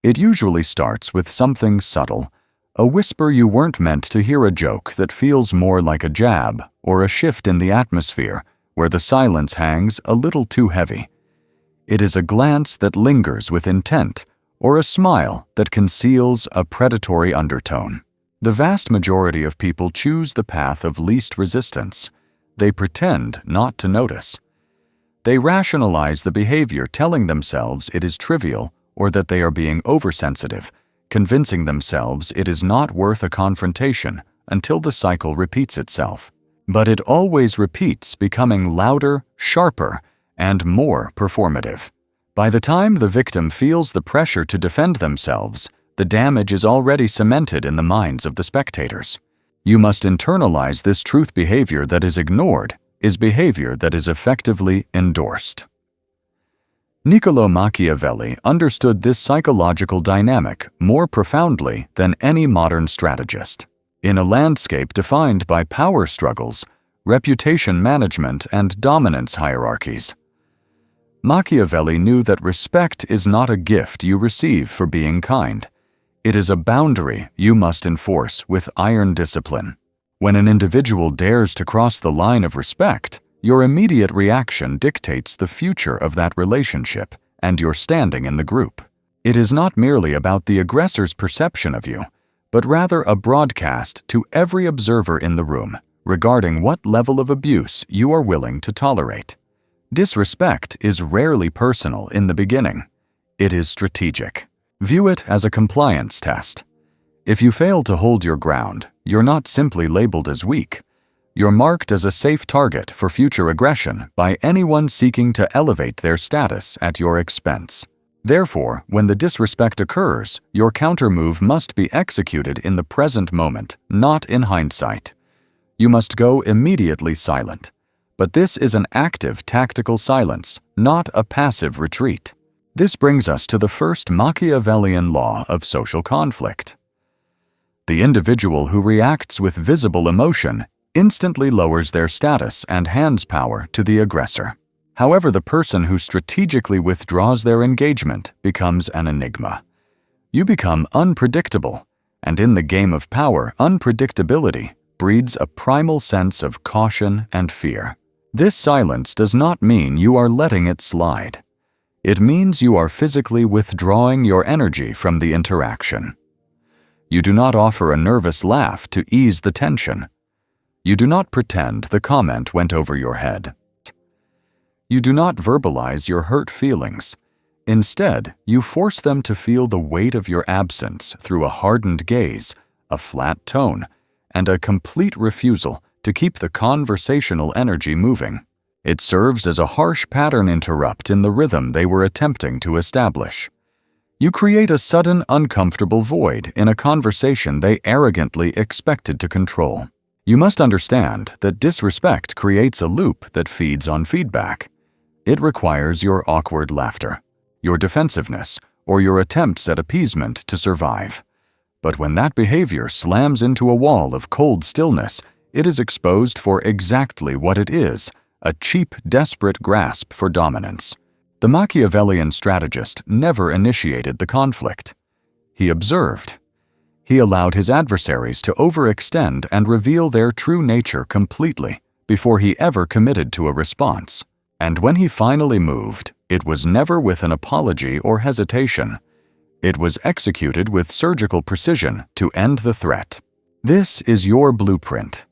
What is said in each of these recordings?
It usually starts with something subtle, a whisper you weren't meant to hear, a joke that feels more like a jab, or a shift in the atmosphere where the silence hangs a little too heavy. It is a glance that lingers with intent, or a smile that conceals a predatory undertone. The vast majority of people choose the path of least resistance. They pretend not to notice. They rationalize the behavior, telling themselves it is trivial or that they are being oversensitive, convincing themselves it is not worth a confrontation until the cycle repeats itself. But it always repeats, becoming louder, sharper, and more performative. By the time the victim feels the pressure to defend themselves, the damage is already cemented in the minds of the spectators. You must internalize this truth: behavior that is ignored is behavior that is effectively endorsed. Niccolò Machiavelli understood this psychological dynamic more profoundly than any modern strategist. In a landscape defined by power struggles, reputation management, and dominance hierarchies, Machiavelli knew that respect is not a gift you receive for being kind. It is a boundary you must enforce with iron discipline. When an individual dares to cross the line of respect, your immediate reaction dictates the future of that relationship and your standing in the group. It is not merely about the aggressor's perception of you, but rather a broadcast to every observer in the room regarding what level of abuse you are willing to tolerate. Disrespect is rarely personal in the beginning. It is strategic. View it as a compliance test. If you fail to hold your ground, you're not simply labeled as weak. You're marked as a safe target for future aggression by anyone seeking to elevate their status at your expense. Therefore, when the disrespect occurs, your countermove must be executed in the present moment, not in hindsight. You must go immediately silent. But this is an active tactical silence, not a passive retreat. This brings us to the first Machiavellian law of social conflict. The individual who reacts with visible emotion instantly lowers their status and hands power to the aggressor. However, the person who strategically withdraws their engagement becomes an enigma. You become unpredictable, and in the game of power, unpredictability breeds a primal sense of caution and fear. This silence does not mean you are letting it slide. It means you are physically withdrawing your energy from the interaction. You do not offer a nervous laugh to ease the tension. You do not pretend the comment went over your head. You do not verbalize your hurt feelings. Instead, you force them to feel the weight of your absence through a hardened gaze, a flat tone, and a complete refusal to keep the conversational energy moving. It serves as a harsh pattern interrupt in the rhythm they were attempting to establish. You create a sudden, uncomfortable void in a conversation they arrogantly expected to control. You must understand that disrespect creates a loop that feeds on feedback. It requires your awkward laughter, your defensiveness, or your attempts at appeasement to survive. But when that behavior slams into a wall of cold stillness, it is exposed for exactly what it is: a cheap, desperate grasp for dominance. The Machiavellian strategist never initiated the conflict. He observed. He allowed his adversaries to overextend and reveal their true nature completely before he ever committed to a response. And when he finally moved, it was never with an apology or hesitation. It was executed with surgical precision to end the threat. This is your blueprint.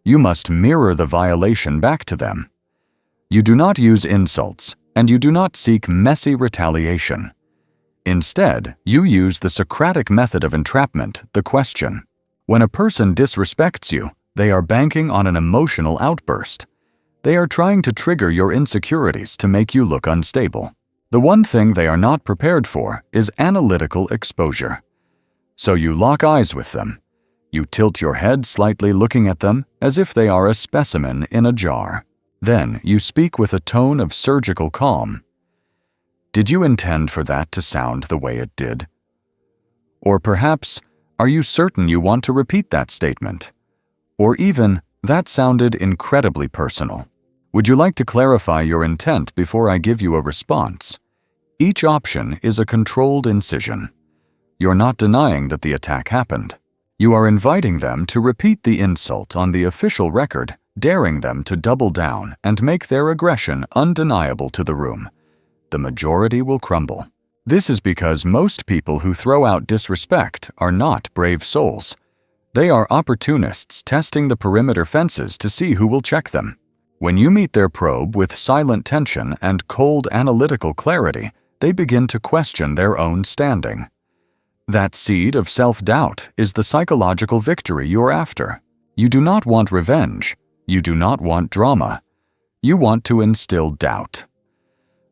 You must mirror the violation back to them. You do not use insults, and you do not seek messy retaliation. Instead, you use the Socratic method of entrapment, the question. When a person disrespects you, they are banking on an emotional outburst. They are trying to trigger your insecurities to make you look unstable. The one thing they are not prepared for is analytical exposure. So you lock eyes with them. You tilt your head slightly, looking at them as if they are a specimen in a jar. Then you speak with a tone of surgical calm. Did you intend for that to sound the way it did? Or perhaps, are you certain you want to repeat that statement? Or even, that sounded incredibly personal. Would you like to clarify your intent before I give you a response? Each option is a controlled incision. You're not denying that the attack happened. You are inviting them to repeat the insult on the official record, daring them to double down and make their aggression undeniable to the room. The majority will crumble. This is because most people who throw out disrespect are not brave souls. They are opportunists testing the perimeter fences to see who will check them. When you meet their probe with silent tension and cold analytical clarity, they begin to question their own standing. That seed of self-doubt is the psychological victory you're after. You do not want revenge. You do not want drama. You want to instill doubt.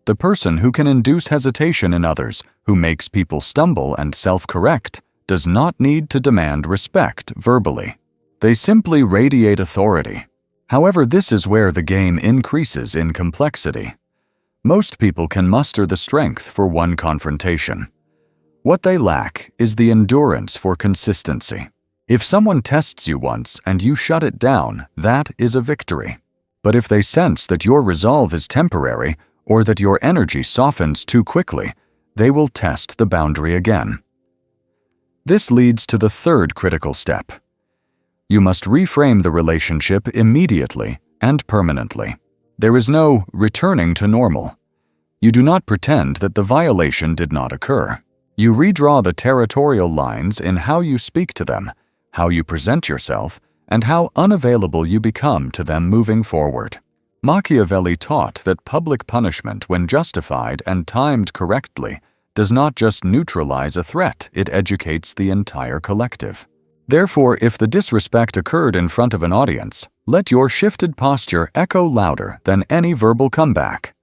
The person who can induce hesitation in others, who makes people stumble and self-correct, does not need to demand respect verbally. They simply radiate authority. However, this is where the game increases in complexity. Most people can muster the strength for one confrontation. What they lack is the endurance for consistency. If someone tests you once and you shut it down, that is a victory. But if they sense that your resolve is temporary or that your energy softens too quickly, they will test the boundary again. This leads to the third critical step. You must reframe the relationship immediately and permanently. There is no returning to normal. You do not pretend that the violation did not occur. You redraw the territorial lines in how you speak to them, how you present yourself, and how unavailable you become to them moving forward. Machiavelli taught that public punishment, when justified and timed correctly, does not just neutralize a threat, it educates the entire collective. Therefore, if the disrespect occurred in front of an audience, let your shifted posture echo louder than any verbal comeback.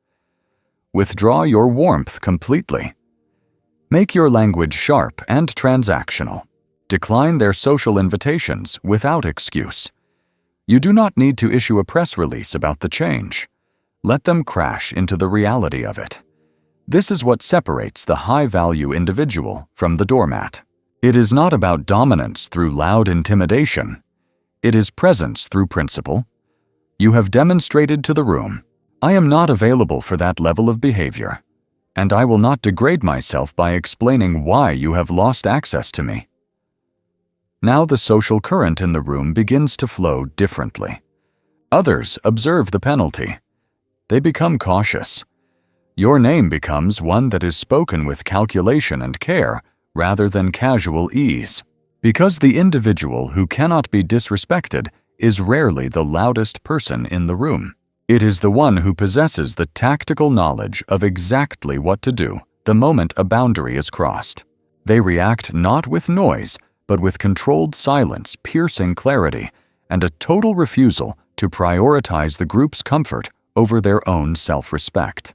Withdraw your warmth completely. Make your language sharp and transactional. Decline their social invitations without excuse. You do not need to issue a press release about the change. Let them crash into the reality of it. This is what separates the high-value individual from the doormat. It is not about dominance through loud intimidation. It is presence through principle. You have demonstrated to the room, I am not available for that level of behavior, and I will not degrade myself by explaining why you have lost access to me. Now the social current in the room begins to flow differently. Others observe the penalty. They become cautious. Your name becomes one that is spoken with calculation and care rather than casual ease. Because the individual who cannot be disrespected is rarely the loudest person in the room. It is the one who possesses the tactical knowledge of exactly what to do the moment a boundary is crossed. They react not with noise, but with controlled silence, piercing clarity, and a total refusal to prioritize the group's comfort over their own self-respect.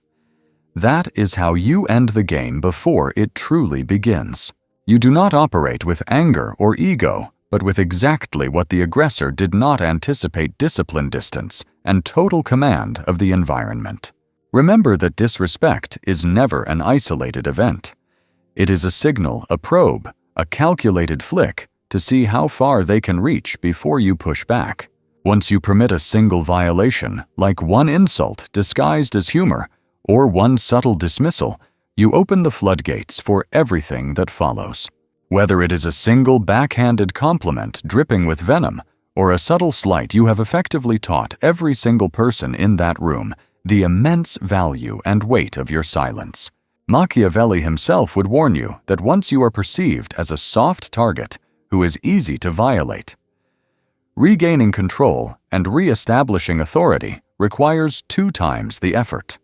That is how you end the game before it truly begins. You do not operate with anger or ego, but with exactly what the aggressor did not anticipate: discipline, distance, and total command of the environment. Remember that disrespect is never an isolated event. It is a signal, a probe, a calculated flick to see how far they can reach before you push back. Once you permit a single violation, like one insult disguised as humor, or one subtle dismissal, you open the floodgates for everything that follows. Whether it is a single backhanded compliment dripping with venom, or a subtle slight, you have effectively taught every single person in that room the immense value and weight of your silence. Machiavelli himself would warn you that once you are perceived as a soft target who is easy to violate, regaining control and re-establishing authority requires 2 times the effort.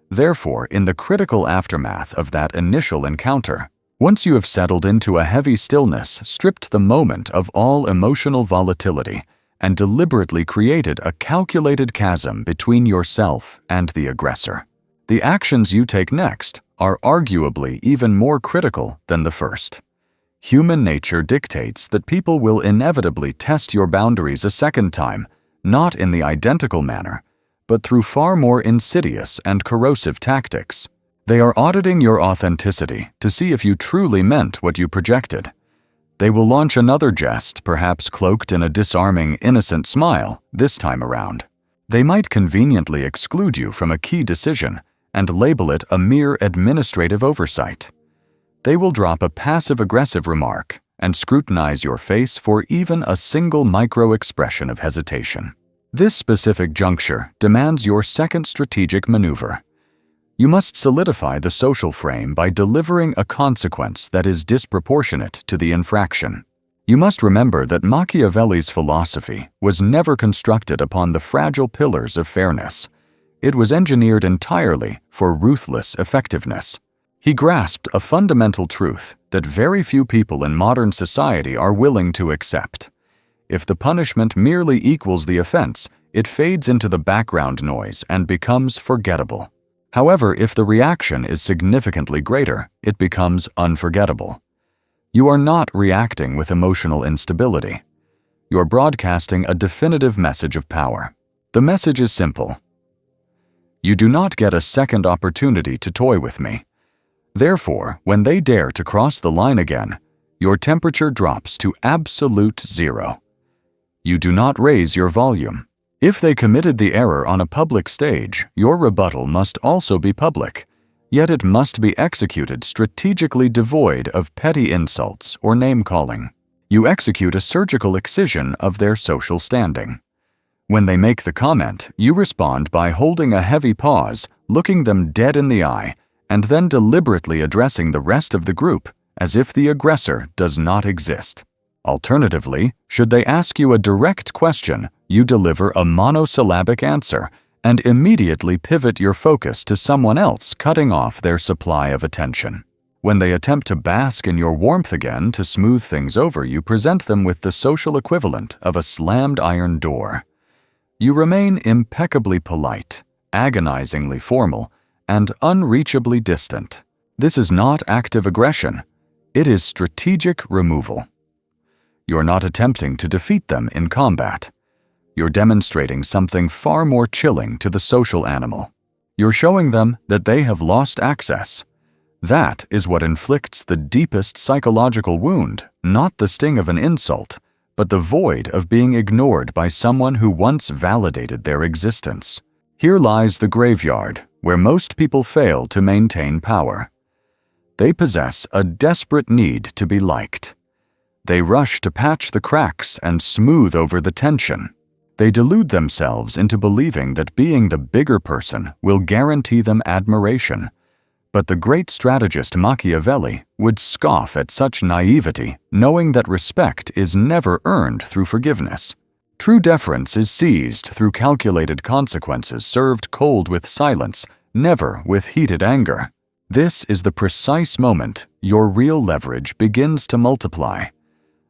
Therefore, in the critical aftermath of that initial encounter, once you have settled into a heavy stillness, stripped the moment of all emotional volatility, and deliberately created a calculated chasm between yourself and the aggressor, the actions you take next are arguably even more critical than the first. Human nature dictates that people will inevitably test your boundaries a second time, not in the identical manner, but through far more insidious and corrosive tactics. They are auditing your authenticity to see if you truly meant what you projected. They will launch another jest, perhaps cloaked in a disarming, innocent smile, this time around. They might conveniently exclude you from a key decision and label it a mere administrative oversight. They will drop a passive-aggressive remark and scrutinize your face for even a single micro-expression of hesitation. This specific juncture demands your second strategic maneuver. You must solidify the social frame by delivering a consequence that is disproportionate to the infraction. You must remember that Machiavelli's philosophy was never constructed upon the fragile pillars of fairness. It was engineered entirely for ruthless effectiveness. He grasped a fundamental truth that very few people in modern society are willing to accept. If the punishment merely equals the offense, it fades into the background noise and becomes forgettable. However, if the reaction is significantly greater, it becomes unforgettable. You are not reacting with emotional instability. You're broadcasting a definitive message of power. The message is simple. You do not get a second opportunity to toy with me. Therefore, when they dare to cross the line again, your temperature drops to absolute zero. You do not raise your volume. If they committed the error on a public stage, your rebuttal must also be public, yet it must be executed strategically devoid of petty insults or name-calling. You execute a surgical excision of their social standing. When they make the comment, you respond by holding a heavy pause, looking them dead in the eye, and then deliberately addressing the rest of the group as if the aggressor does not exist. Alternatively, should they ask you a direct question, you deliver a monosyllabic answer and immediately pivot your focus to someone else, cutting off their supply of attention. When they attempt to bask in your warmth again to smooth things over, you present them with the social equivalent of a slammed iron door. You remain impeccably polite, agonizingly formal, and unreachably distant. This is not active aggression. It is strategic removal. You're not attempting to defeat them in combat. You're demonstrating something far more chilling to the social animal. You're showing them that they have lost access. That is what inflicts the deepest psychological wound, not the sting of an insult, but the void of being ignored by someone who once validated their existence. Here lies the graveyard, where most people fail to maintain power. They possess a desperate need to be liked. They rush to patch the cracks and smooth over the tension. They delude themselves into believing that being the bigger person will guarantee them admiration. But the great strategist Machiavelli would scoff at such naivety, knowing that respect is never earned through forgiveness. True deference is seized through calculated consequences served cold with silence, never with heated anger. This is the precise moment your real leverage begins to multiply.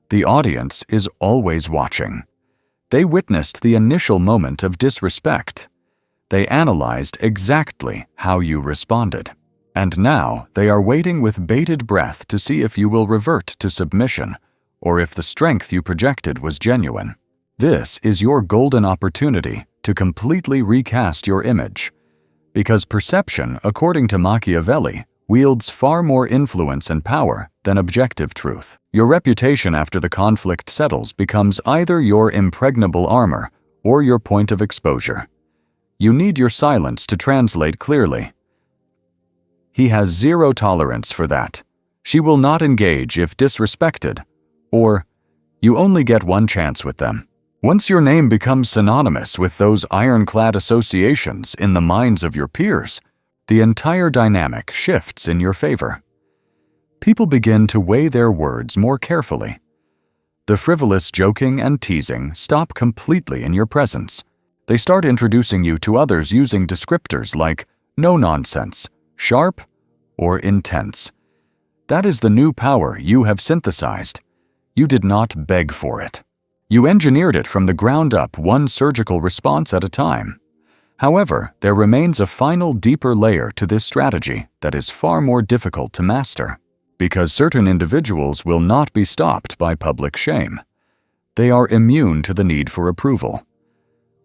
The audience is always watching. They witnessed the initial moment of disrespect. They analyzed exactly how you responded. And now they are waiting with bated breath to see if you will revert to submission, or if the strength you projected was genuine. This is your golden opportunity to completely recast your image. Because perception, according to Machiavelli, wields far more influence and power than objective truth. Your reputation after the conflict settles becomes either your impregnable armor or your point of exposure. You need your silence to translate clearly. He has zero tolerance for that. She will not engage if disrespected. Or, you only get one chance with them. Once your name becomes synonymous with those ironclad associations in the minds of your peers, the entire dynamic shifts in your favor. People begin to weigh their words more carefully. The frivolous joking and teasing stop completely in your presence. They start introducing you to others using descriptors like no nonsense, sharp, or intense. That is the new power you have synthesized. You did not beg for it. You engineered it from the ground up, one surgical response at a time. However, there remains a final deeper layer to this strategy that is far more difficult to master, because certain individuals will not be stopped by public shame. They are immune to the need for approval.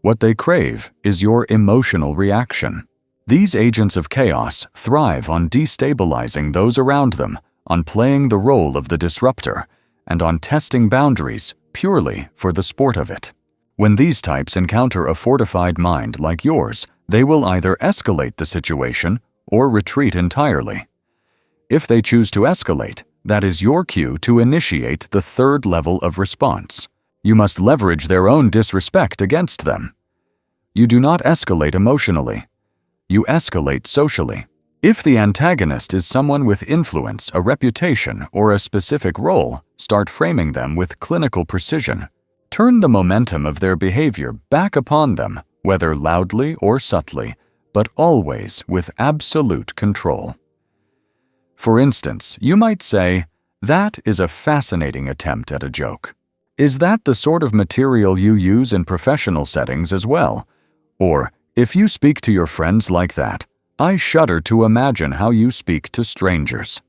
What they crave is your emotional reaction. These agents of chaos thrive on destabilizing those around them, on playing the role of the disruptor, and on testing boundaries purely for the sport of it. When these types encounter a fortified mind like yours, they will either escalate the situation or retreat entirely. If they choose to escalate, that is your cue to initiate the third level of response. You must leverage their own disrespect against them. You do not escalate emotionally. You escalate socially. If the antagonist is someone with influence, a reputation, or a specific role, start framing them with clinical precision. Turn the momentum of their behavior back upon them, whether loudly or subtly, but always with absolute control. For instance, you might say, "That is a fascinating attempt at a joke. Is that the sort of material you use in professional settings as well?" Or, "If you speak to your friends like that, I shudder to imagine how you speak to strangers."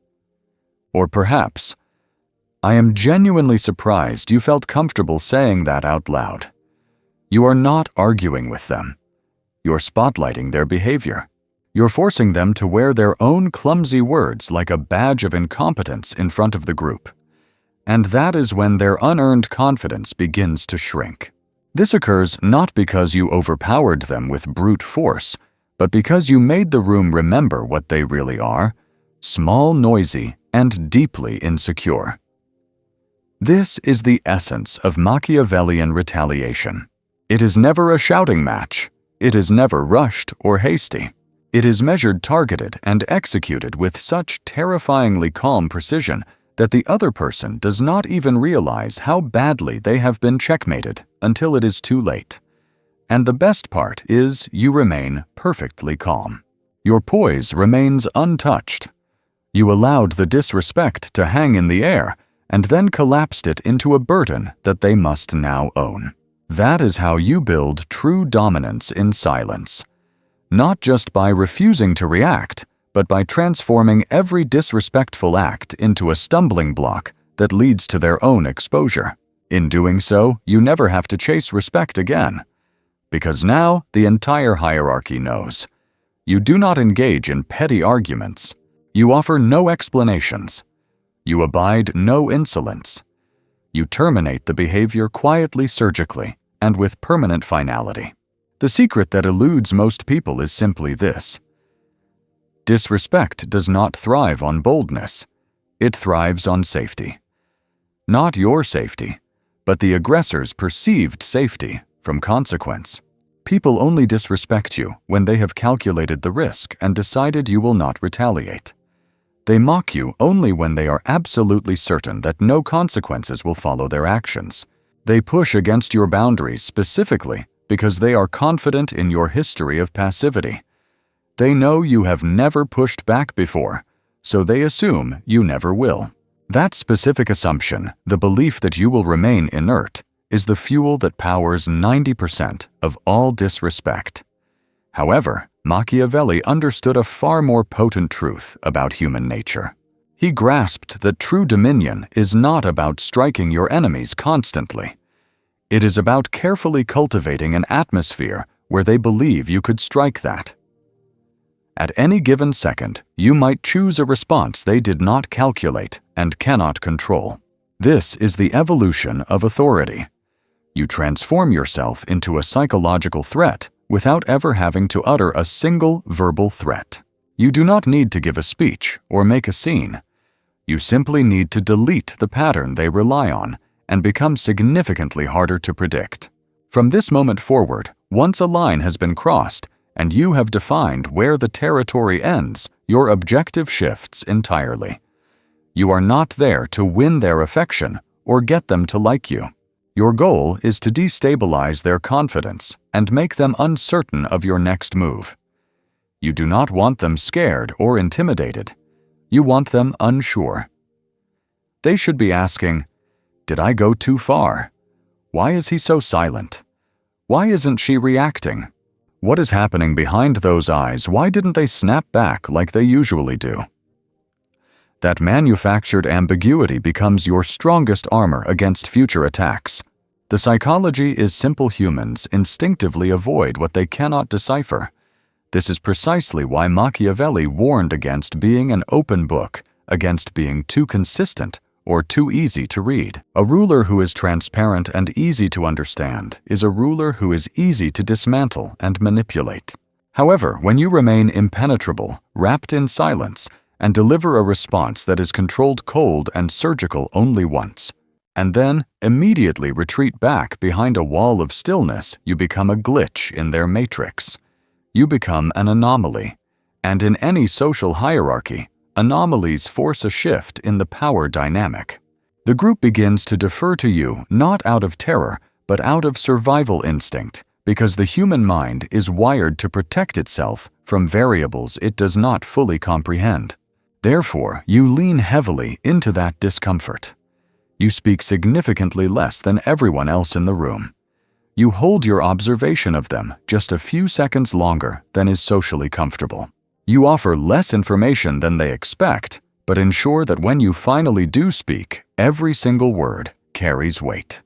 Or perhaps, "I am genuinely surprised you felt comfortable saying that out loud." You are not arguing with them. You're spotlighting their behavior. You're forcing them to wear their own clumsy words like a badge of incompetence in front of the group. And that is when their unearned confidence begins to shrink. This occurs not because you overpowered them with brute force, but because you made the room remember what they really are: small, noisy, and deeply insecure. This is the essence of Machiavellian retaliation. It is never a shouting match. It is never rushed or hasty. It is measured, targeted, and executed with such terrifyingly calm precision that the other person does not even realize how badly they have been checkmated until it is too late. And the best part is you remain perfectly calm. Your poise remains untouched. You allowed the disrespect to hang in the air and then collapsed it into a burden that they must now own. That is how you build true dominance in silence. Not just by refusing to react, but by transforming every disrespectful act into a stumbling block that leads to their own exposure. In doing so, you never have to chase respect again. Because now the entire hierarchy knows. You do not engage in petty arguments. You offer no explanations. You abide no insolence. You terminate the behavior quietly, surgically, and with permanent finality. The secret that eludes most people is simply this: disrespect does not thrive on boldness. It thrives on safety. Not your safety, but the aggressor's perceived safety from consequence. People only disrespect you when they have calculated the risk and decided you will not retaliate. They mock you only when they are absolutely certain that no consequences will follow their actions. They push against your boundaries specifically because they are confident in your history of passivity. They know you have never pushed back before, so they assume you never will. That specific assumption, the belief that you will remain inert, is the fuel that powers 90% of all disrespect. However, Machiavelli understood a far more potent truth about human nature. He grasped that true dominion is not about striking your enemies constantly. It is about carefully cultivating an atmosphere where they believe you could strike that. At any given second, you might choose a response they did not calculate and cannot control. This is the evolution of authority. You transform yourself into a psychological threat without ever having to utter a single verbal threat. You do not need to give a speech or make a scene. You simply need to delete the pattern they rely on and become significantly harder to predict. From this moment forward, once a line has been crossed and you have defined where the territory ends, your objective shifts entirely. You are not there to win their affection or get them to like you. Your goal is to destabilize their confidence and make them uncertain of your next move. You do not want them scared or intimidated. You want them unsure. They should be asking, "Did I go too far? Why is he so silent? Why isn't she reacting? What is happening behind those eyes? Why didn't they snap back like they usually do?" That manufactured ambiguity becomes your strongest armor against future attacks. The psychology is simple humans instinctively avoid what they cannot decipher. This is precisely why Machiavelli warned against being an open book, against being too consistent or too easy to read. A ruler who is transparent and easy to understand is a ruler who is easy to dismantle and manipulate. However, when you remain impenetrable, wrapped in silence, and deliver a response that is controlled cold and surgical only once, and then immediately retreat back behind a wall of stillness, you become a glitch in their matrix. You become an anomaly, and in any social hierarchy, anomalies force a shift in the power dynamic. The group begins to defer to you not out of terror, but out of survival instinct, because the human mind is wired to protect itself from variables it does not fully comprehend. Therefore, you lean heavily into that discomfort. You speak significantly less than everyone else in the room. You hold your observation of them just a few seconds longer than is socially comfortable. You offer less information than they expect, but ensure that when you finally do speak, every single word carries weight.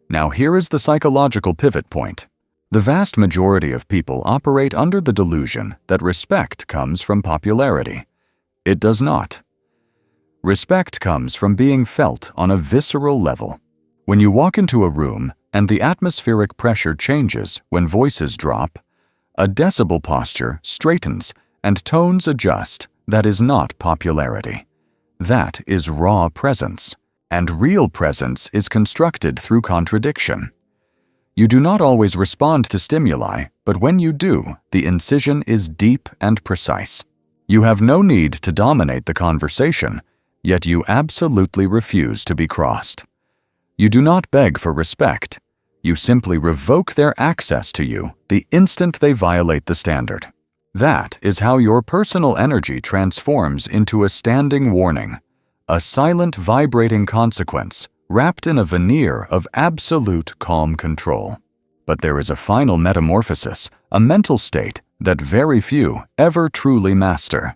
Now here is the psychological pivot point. The vast majority of people operate under the delusion that respect comes from popularity. It does not. Respect comes from being felt on a visceral level. When you walk into a room and the atmospheric pressure changes when voices drop, a decibel posture straightens and tones adjust. That is not popularity. That is raw presence, and real presence is constructed through contradiction. You do not always respond to stimuli, but when you do, the incision is deep and precise. You have no need to dominate the conversation, yet you absolutely refuse to be crossed. You do not beg for respect. You simply revoke their access to you the instant they violate the standard. That is how your personal energy transforms into a standing warning, a silent vibrating consequence wrapped in a veneer of absolute calm control. But there is a final metamorphosis, a mental state that very few ever truly master.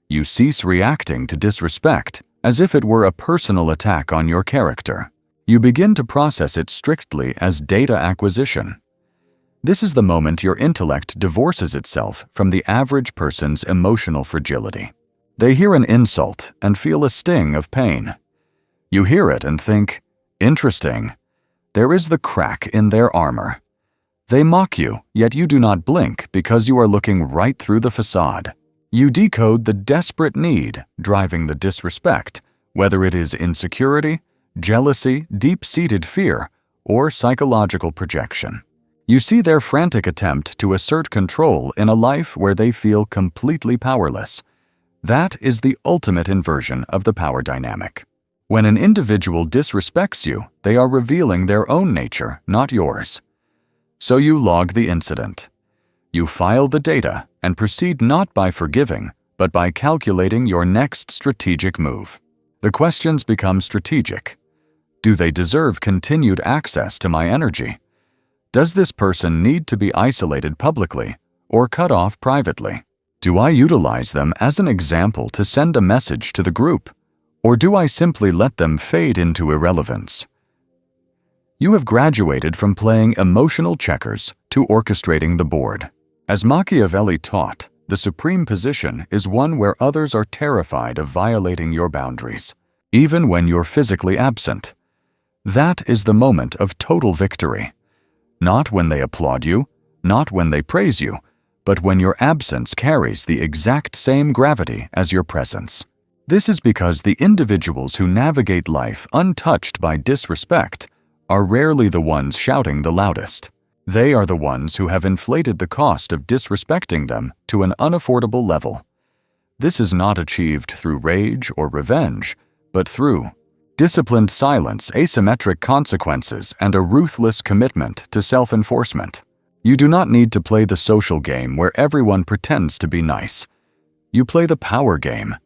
You cease reacting to disrespect as if it were a personal attack on your character. You begin to process it strictly as data acquisition. This is the moment your intellect divorces itself from the average person's emotional fragility. They hear an insult and feel a sting of pain. You hear it and think, interesting. There is the crack in their armor. They mock you, yet you do not blink because you are looking right through the facade. You decode the desperate need driving the disrespect, whether it is insecurity, jealousy, deep-seated fear, or psychological projection. You see their frantic attempt to assert control in a life where they feel completely powerless. That is the ultimate inversion of the power dynamic. When an individual disrespects you, they are revealing their own nature, not yours. So you log the incident. You file the data and proceed not by forgiving, but by calculating your next strategic move. The questions become strategic. Do they deserve continued access to my energy? Does this person need to be isolated publicly or cut off privately? Do I utilize them as an example to send a message to the group, or do I simply let them fade into irrelevance? You have graduated from playing emotional checkers to orchestrating the board. As Machiavelli taught, the supreme position is one where others are terrified of violating your boundaries, even when you're physically absent. That is the moment of total victory. Not when they applaud you, not when they praise you, but when your absence carries the exact same gravity as your presence. This is because the individuals who navigate life untouched by disrespect are rarely the ones shouting the loudest. They are the ones who have inflated the cost of disrespecting them to an unaffordable level. This is not achieved through rage or revenge, but through disciplined silence, asymmetric consequences, and a ruthless commitment to self-enforcement. You do not need to play the social game where everyone pretends to be nice. You play the power game.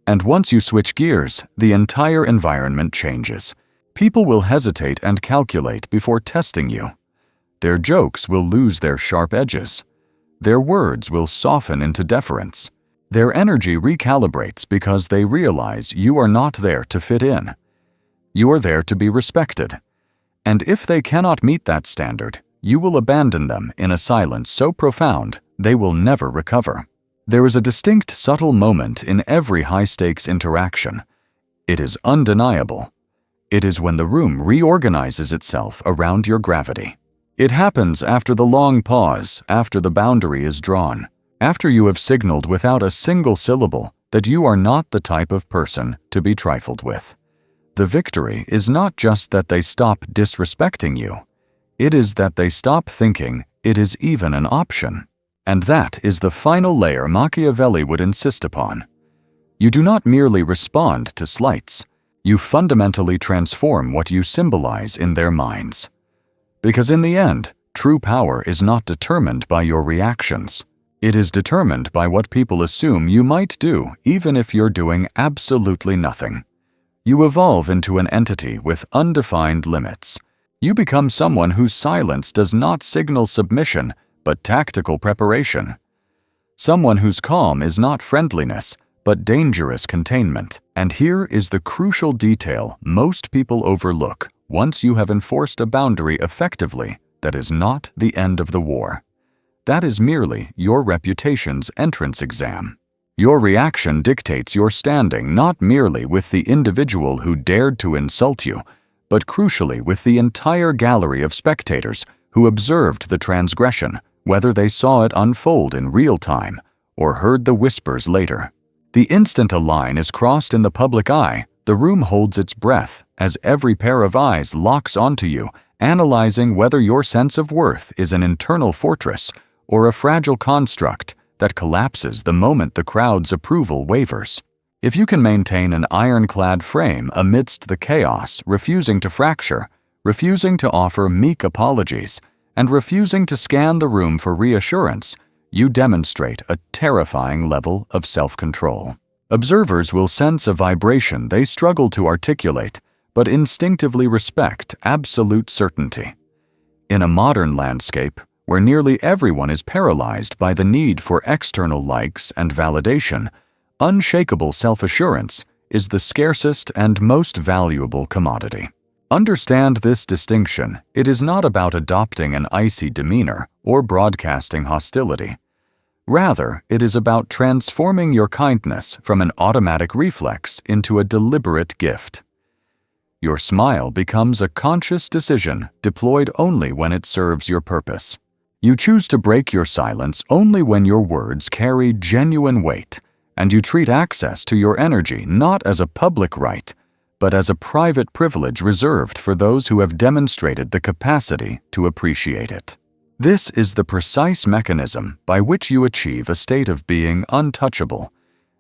And once you switch gears, the entire environment changes. People will hesitate and calculate before testing you. Their jokes will lose their sharp edges. Their words will soften into deference. Their energy recalibrates because they realize you are not there to fit in. You are there to be respected. And if they cannot meet that standard, you will abandon them in a silence so profound they will never recover. There is a distinct subtle moment in every high-stakes interaction. It is undeniable. It is when the room reorganizes itself around your gravity. It happens after the long pause, after the boundary is drawn, after you have signaled without a single syllable that you are not the type of person to be trifled with. The victory is not just that they stop disrespecting you. It is that they stop thinking it is even an option. And that is the final layer Machiavelli would insist upon. You do not merely respond to slights. You fundamentally transform what you symbolize in their minds. Because in the end, true power is not determined by your reactions. It is determined by what people assume you might do, even if you're doing absolutely nothing. You evolve into an entity with undefined limits. You become someone whose silence does not signal submission, but tactical preparation. Someone whose calm is not friendliness, but dangerous containment. And here is the crucial detail most people overlook once you have enforced a boundary effectively. That is not the end of the war. That is merely your reputation's entrance exam. Your reaction dictates your standing not merely with the individual who dared to insult you, but crucially with the entire gallery of spectators who observed the transgression, whether they saw it unfold in real time or heard the whispers later. The instant a line is crossed in the public eye, the room holds its breath as every pair of eyes locks onto you, analyzing whether your sense of worth is an internal fortress or a fragile construct that collapses the moment the crowd's approval wavers. If you can maintain an ironclad frame amidst the chaos, refusing to fracture, refusing to offer meek apologies, and refusing to scan the room for reassurance, you demonstrate a terrifying level of self-control. Observers will sense a vibration they struggle to articulate, but instinctively respect absolute certainty. In a modern landscape, where nearly everyone is paralyzed by the need for external likes and validation, unshakable self-assurance is the scarcest and most valuable commodity. Understand this distinction. It is not about adopting an icy demeanor or broadcasting hostility. Rather, it is about transforming your kindness from an automatic reflex into a deliberate gift. Your smile becomes a conscious decision deployed only when it serves your purpose. You choose to break your silence only when your words carry genuine weight, and you treat access to your energy not as a public right, but as a private privilege reserved for those who have demonstrated the capacity to appreciate it. This is the precise mechanism by which you achieve a state of being untouchable.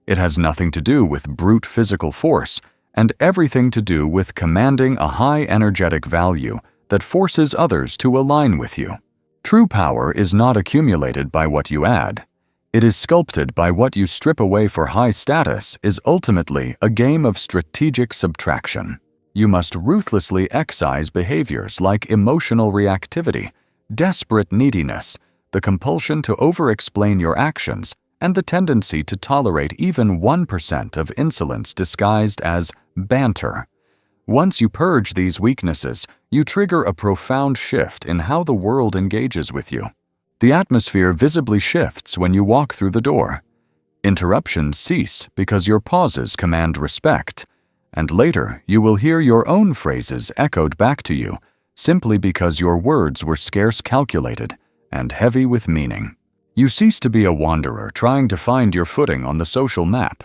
It has nothing to do with brute physical force and everything to do with commanding a high energetic value that forces others to align with you. True power is not accumulated by what you add. It is sculpted by what you strip away for high status is ultimately a game of strategic subtraction. You must ruthlessly excise behaviors like emotional reactivity, desperate neediness, the compulsion to over-explain your actions, and the tendency to tolerate even 1% of insolence disguised as banter. Once you purge these weaknesses, you trigger a profound shift in how the world engages with you. The atmosphere visibly shifts when you walk through the door. Interruptions cease because your pauses command respect, and later you will hear your own phrases echoed back to you, simply because your words were scarce calculated and heavy with meaning. You cease to be a wanderer trying to find your footing on the social map.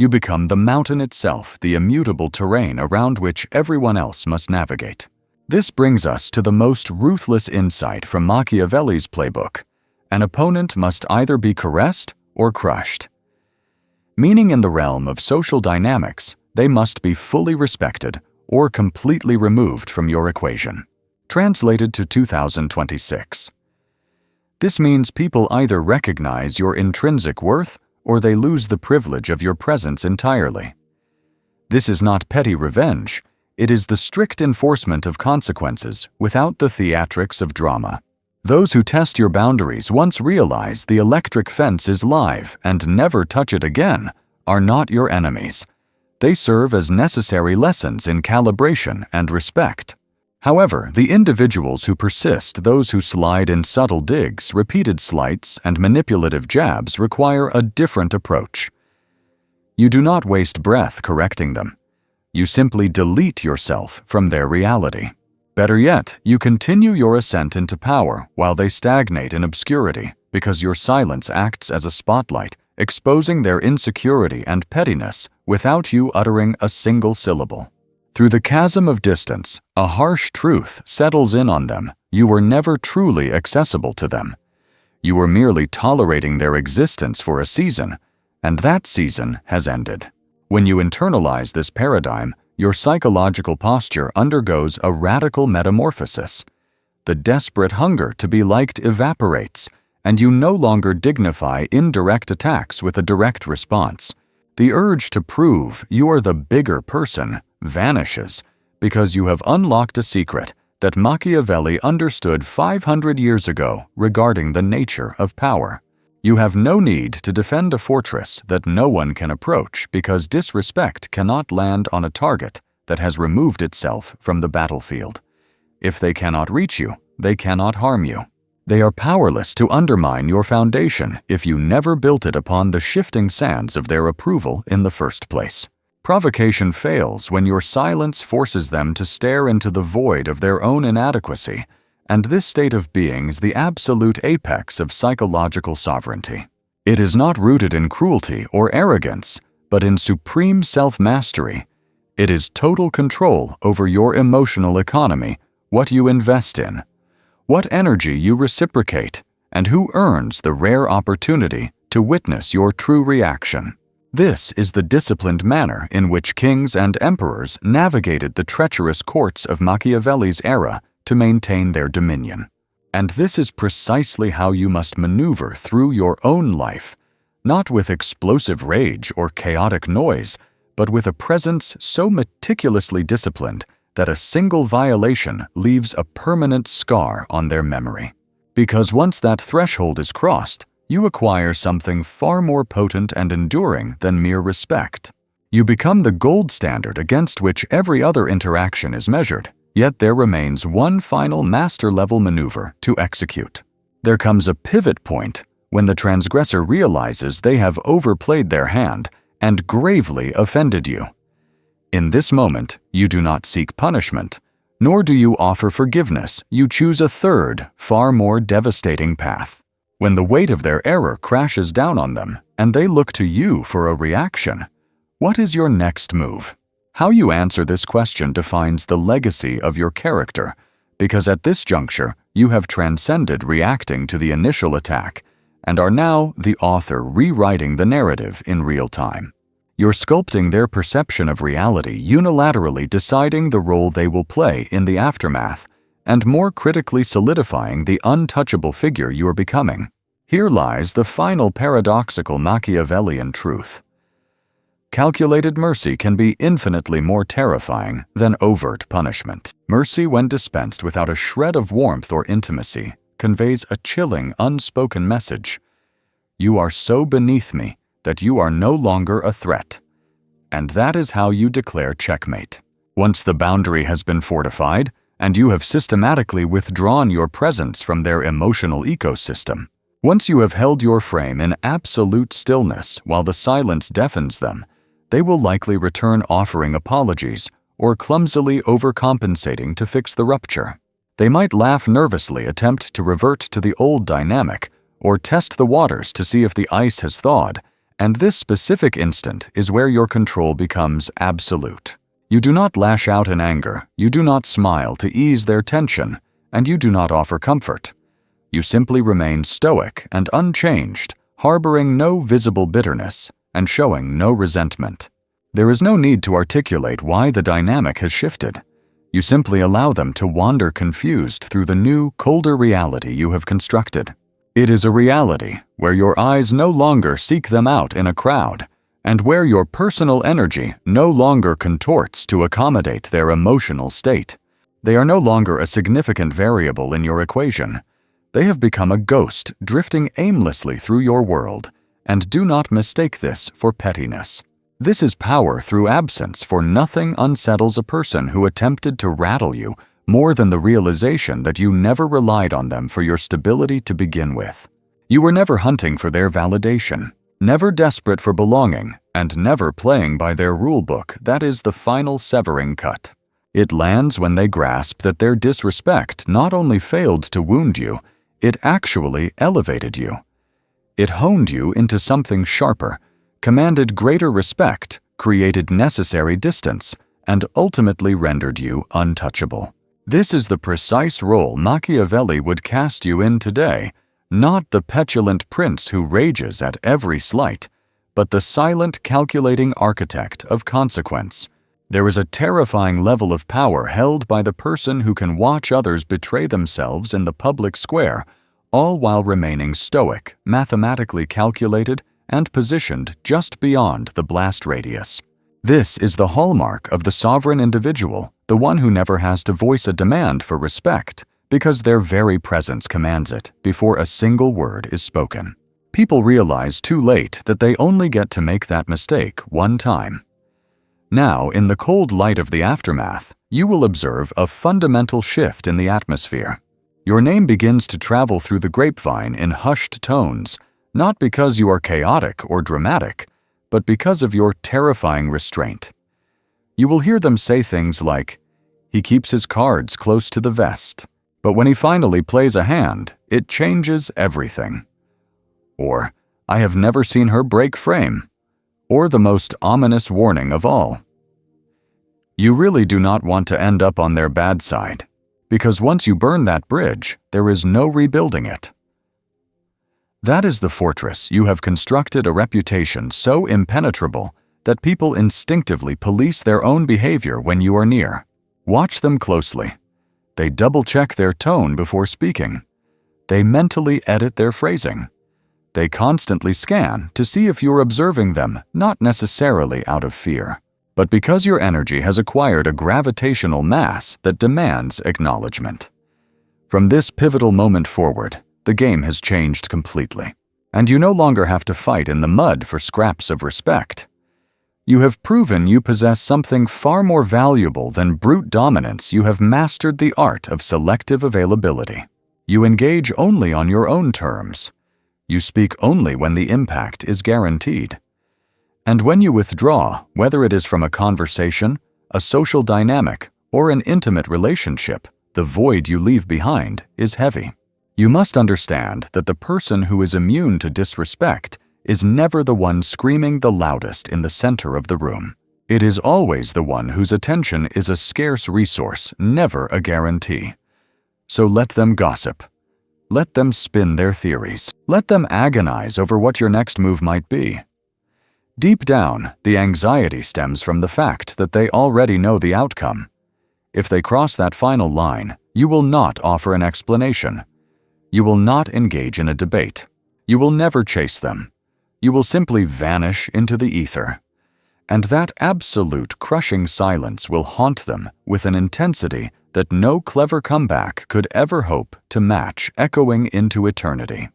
You become the mountain itself, the immutable terrain around which everyone else must navigate. This brings us to the most ruthless insight from Machiavelli's playbook. An opponent must either be caressed or crushed. Meaning in the realm of social dynamics, they must be fully respected or completely removed from your equation. Translated to 2026. This means people either recognize your intrinsic worth or they lose the privilege of your presence entirely. This is not petty revenge. It is the strict enforcement of consequences without the theatrics of drama. Those who test your boundaries once realize the electric fence is live and never touch it again are not your enemies. They serve as necessary lessons in calibration and respect. However, the individuals who persist, those who slide in subtle digs, repeated slights, and manipulative jabs require a different approach. You do not waste breath correcting them. You simply delete yourself from their reality. Better yet, you continue your ascent into power while they stagnate in obscurity, because your silence acts as a spotlight, exposing their insecurity and pettiness without you uttering a single syllable. Through the chasm of distance, a harsh truth settles in on them. You were never truly accessible to them. You were merely tolerating their existence for a season, and that season has ended. When you internalize this paradigm, your psychological posture undergoes a radical metamorphosis. The desperate hunger to be liked evaporates, and you no longer dignify indirect attacks with a direct response. The urge to prove you are the bigger person vanishes because you have unlocked a secret that Machiavelli understood 500 years ago regarding the nature of power. You have no need to defend a fortress that no one can approach because disrespect cannot land on a target that has removed itself from the battlefield. If they cannot reach you, they cannot harm you. They are powerless to undermine your foundation if you never built it upon the shifting sands of their approval in the first place. Provocation fails when your silence forces them to stare into the void of their own inadequacy, and this state of being is the absolute apex of psychological sovereignty. It is not rooted in cruelty or arrogance, but in supreme self-mastery. It is total control over your emotional economy, what you invest in, what energy you reciprocate, and who earns the rare opportunity to witness your true reaction. This is the disciplined manner in which kings and emperors navigated the treacherous courts of Machiavelli's era to maintain their dominion. And this is precisely how you must maneuver through your own life, not with explosive rage or chaotic noise, but with a presence so meticulously disciplined that a single violation leaves a permanent scar on their memory. Because once that threshold is crossed, you acquire something far more potent and enduring than mere respect. You become the gold standard against which every other interaction is measured, yet there remains one final master-level maneuver to execute. There comes a pivot point when the transgressor realizes they have overplayed their hand and gravely offended you. In this moment, you do not seek punishment, nor do you offer forgiveness. You choose a third, far more devastating path. When the weight of their error crashes down on them and they look to you for a reaction, what is your next move? How you answer this question defines the legacy of your character, because at this juncture, you have transcended reacting to the initial attack and are now the author rewriting the narrative in real time. You're sculpting their perception of reality, unilaterally deciding the role they will play in the aftermath, and more critically solidifying the untouchable figure you are becoming. Here lies the final paradoxical Machiavellian truth. Calculated mercy can be infinitely more terrifying than overt punishment. Mercy, when dispensed without a shred of warmth or intimacy, conveys a chilling, unspoken message. You are so beneath me that you are no longer a threat. And that is how you declare checkmate. Once the boundary has been fortified, and you have systematically withdrawn your presence from their emotional ecosystem, once you have held your frame in absolute stillness while the silence deafens them, they will likely return offering apologies or clumsily overcompensating to fix the rupture. They might laugh nervously, attempt to revert to the old dynamic, or test the waters to see if the ice has thawed, and this specific instant is where your control becomes absolute. You do not lash out in anger, you do not smile to ease their tension, and you do not offer comfort. You simply remain stoic and unchanged, harboring no visible bitterness and showing no resentment. There is no need to articulate why the dynamic has shifted. You simply allow them to wander confused through the new, colder reality you have constructed. It is a reality where your eyes no longer seek them out in a crowd, and where your personal energy no longer contorts to accommodate their emotional state. They are no longer a significant variable in your equation. They have become a ghost drifting aimlessly through your world, and do not mistake this for pettiness. This is power through absence, for nothing unsettles a person who attempted to rattle you more than the realization that you never relied on them for your stability to begin with. You were never hunting for their validation, never desperate for belonging, and never playing by their rule book. That is the final severing cut. It lands when they grasp that their disrespect not only failed to wound you, it actually elevated you. It honed you into something sharper, commanded greater respect, created necessary distance, and ultimately rendered you untouchable. This is the precise role Machiavelli would cast you in today, not the petulant prince who rages at every slight, but the silent, calculating architect of consequence. There is a terrifying level of power held by the person who can watch others betray themselves in the public square, all while remaining stoic, mathematically calculated, and positioned just beyond the blast radius. This is the hallmark of the sovereign individual, the one who never has to voice a demand for respect, because their very presence commands it before a single word is spoken. People realize too late that they only get to make that mistake one time. Now, in the cold light of the aftermath, you will observe a fundamental shift in the atmosphere. Your name begins to travel through the grapevine in hushed tones, not because you are chaotic or dramatic, but because of your terrifying restraint. You will hear them say things like, "He keeps his cards close to the vest, but when he finally plays a hand, it changes everything." Or, "I have never seen her break frame." Or the most ominous warning of all. You really do not want to end up on their bad side, because once you burn that bridge, there is no rebuilding it. That is the fortress you have constructed a reputation so impenetrable that people instinctively police their own behavior when you are near. Watch them closely. They double-check their tone before speaking. They mentally edit their phrasing. They constantly scan to see if you're observing them, not necessarily out of fear, but because your energy has acquired a gravitational mass that demands acknowledgement. From this pivotal moment forward, the game has changed completely, and you no longer have to fight in the mud for scraps of respect. You have proven you possess something far more valuable than brute dominance. You have mastered the art of selective availability. You engage only on your own terms. You speak only when the impact is guaranteed. And when you withdraw, whether it is from a conversation, a social dynamic, or an intimate relationship, the void you leave behind is heavy. You must understand that the person who is immune to disrespect is never the one screaming the loudest in the center of the room. It is always the one whose attention is a scarce resource, never a guarantee. So let them gossip. Let them spin their theories. Let them agonize over what your next move might be. Deep down, the anxiety stems from the fact that they already know the outcome. If they cross that final line, you will not offer an explanation. You will not engage in a debate. You will never chase them. You will simply vanish into the ether. And that absolute crushing silence will haunt them with an intensity that no clever comeback could ever hope to match, echoing into eternity.